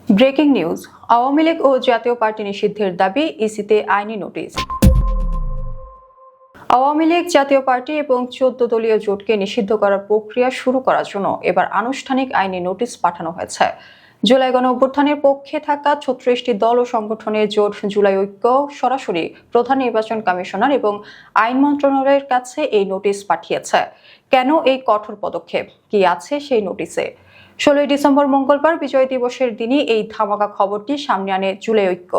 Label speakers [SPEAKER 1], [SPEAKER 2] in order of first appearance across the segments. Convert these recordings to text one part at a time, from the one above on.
[SPEAKER 1] Breaking news, Awami League ও জাতীয় party নিষিদ্ধের দাবি, ইসিতে আইনি নোটিশ। আওয়ামী লীগ, জাতীয় পার্টি এবং 14 দলীয় জোটকে নিষিদ্ধ করার প্রক্রিয়া শুরু করার জন্য এবার আনুষ্ঠানিক আইনি নোটিশ পাঠানো হয়েছে। জুলাই গণঅভ্যুত্থানের পক্ষে থাকা 36টি দল ও সংগঠনের জোট জুলাই ঐক্য সরাসরি প্রধান নির্বাচন কমিশনার এবং আইন মন্ত্রণালয়ের কাছে এই নোটিশ পাঠিয়েছে। কেন এই কঠোর পদক্ষেপ, কি আছে সেই নোটিশে? 16 ডিসেম্বর মঙ্গলবার বিজয় দিবসের দিনই এই ধামাকা খবরটি সামনে আনে জুলাই ঐক্য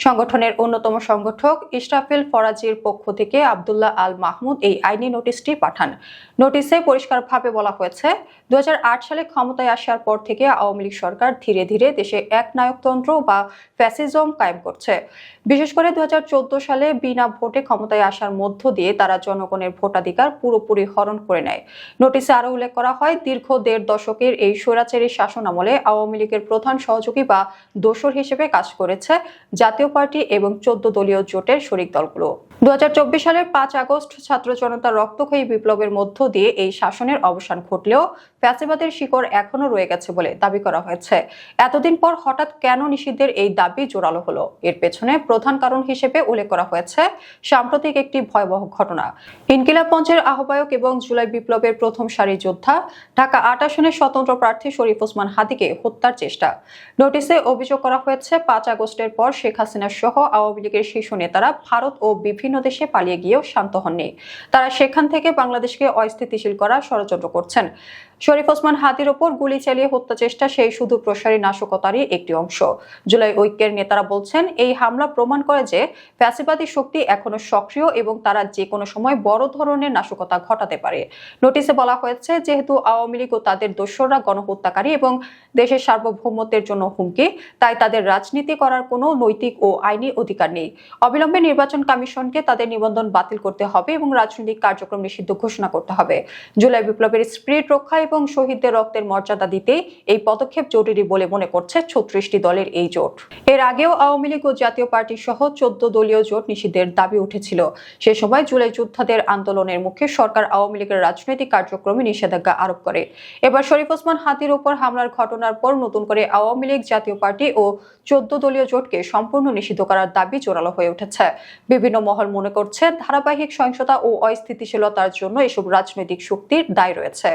[SPEAKER 1] সংগঠনের অন্যতম সংগঠক ইশরাফিল ফরাজির পক্ষ থেকে আব্দুল্লাহ আল মাহমুদ এই আইনি নোটিশটি পাঠান। নোটিশে পরিষ্কারভাবে বলা হয়েছে, 2008 সালে ক্ষমতায় আসার পর থেকে আওয়ামী লীগ সরকার ধীরে ধীরে দেশে একনায়কতন্ত্র বা ফ্যাসিজম কায়েম করছে। বিশেষ করে 2014 সালে বিনা ভোটে ক্ষমতায় আসার মধ্য দিয়ে তারা জনগণের ভোটাধিকার পুরোপুরি হরণ করে নেয়। নোটিশে আরো উল্লেখ করা হয়, দীর্ঘ 1.5 দশকের এই স্বৈরাচারী শাসন আমলে আওয়ামী লীগের প্রধান সহযোগী বা দোসর হিসেবে কাজ করেছে জাতীয় পার্টি এবং 14 দলীয় জোটের শরিক দলগুলো। 2024 সালের 5 আগস্ট ছাত্র জনতার রক্তক্ষয়ী বিপ্লবের মধ্য দিয়ে এই শাসনের অবসান ঘটলেও ফ্যাসিবাদের শিকড় এখনো রয়ে গেছে বলে দাবি করা হয়েছে। এতদিন পর হঠাৎ কেন নিষিদ্ধের এই দাবি জোরালো হলো? এর পেছনে প্রধান কারণ হিসেবে উল্লেখ করা হয়েছে সাম্প্রতিক একটি ভয়াবহ ঘটনা। ইনকিলাব মঞ্চের আহ্বায়ক এবং জুলাই বিপ্লবের প্রথম সারির যোদ্ধা, ঢাকা 8 আসনের স্বতন্ত্র প্রার্থী শরীফ ওসমান হাদীকে হত্যার চেষ্টা। নোটিশে অভিযোগ করা হয়েছে, 5 আগস্টের পর শেখ হাসিনা সহ আওয়ামী লীগের শীর্ষ নেতারা ভারত ও বিভিন্ন দেশে পালিয়ে গিয়েও শান্ত হননি। তারা সেখান থেকে বাংলাদেশকে অস্থিতিশীল করার ষড়যন্ত্র করছেন। শরীফ ওসমান হাদীর ওপর গুলি চালিয়ে হত্যা চেষ্টা সেই শুধু প্রসারী নাশকতারই একটি অংশ। জুলাই ঐক্যের নেতারা বলছেন, এই হামলা প্রমাণ করে যে ফ্যাসিবাদী শক্তি এখনো সক্রিয় এবং তারা যে কোনো সময় বড় ধরনের নাশকতা ঘটাতে পারে। নোটিশে বলা হয়েছে, যেহেতু আওয়ামী লীগ ও তাদের দোসররা গণহত্যাকারী এবং দেশের সার্বভৌমত্বের জন্য হুমকি, তাই তাদের রাজনীতি করার কোনো নৈতিক ও আইনি অধিকার নেই। অবিলম্বে নির্বাচন কমিশনকে তাদের নিবন্ধন বাতিল করতে হবে এবং রাজনৈতিক কার্যক্রম নিষিদ্ধ ঘোষণা করতে হবে। জুলাই বিপ্লবের স্পিরিট রক্ষা এবং শহীদদের রক্তের মর্যাদা দিতে এই পদক্ষেপ জরুরি বলে মনে করছে 36টি দলের এই জোট। এর আগেও আওয়ামী লীগ ও জাতীয় পার্টি সহ 14 দলীয় জোট নিষিদ্ধের দাবি উঠেছিল। সে সময় জুলাই যোদ্ধাদের আন্দোলনের মুখে সরকার আওয়ামী লীগের রাজনৈতিক কার্যক্রমে নিষেধাজ্ঞা আরোপ করে। এবার শরীফ ওসমান হাদীর উপর হামলার ঘটনার পর নতুন করে আওয়ামী লীগ, জাতীয় পার্টি ও 14 দলীয় জোটকে সম্পূর্ণ নিষিদ্ধ করার দাবি জোরালো হয়ে উঠেছে। বিভিন্ন মহল মনে করছে, ধারাবাহিক সহিংসতা ও অস্থিতিশীলতার জন্য এসব রাজনৈতিক শক্তির দায় রয়েছে।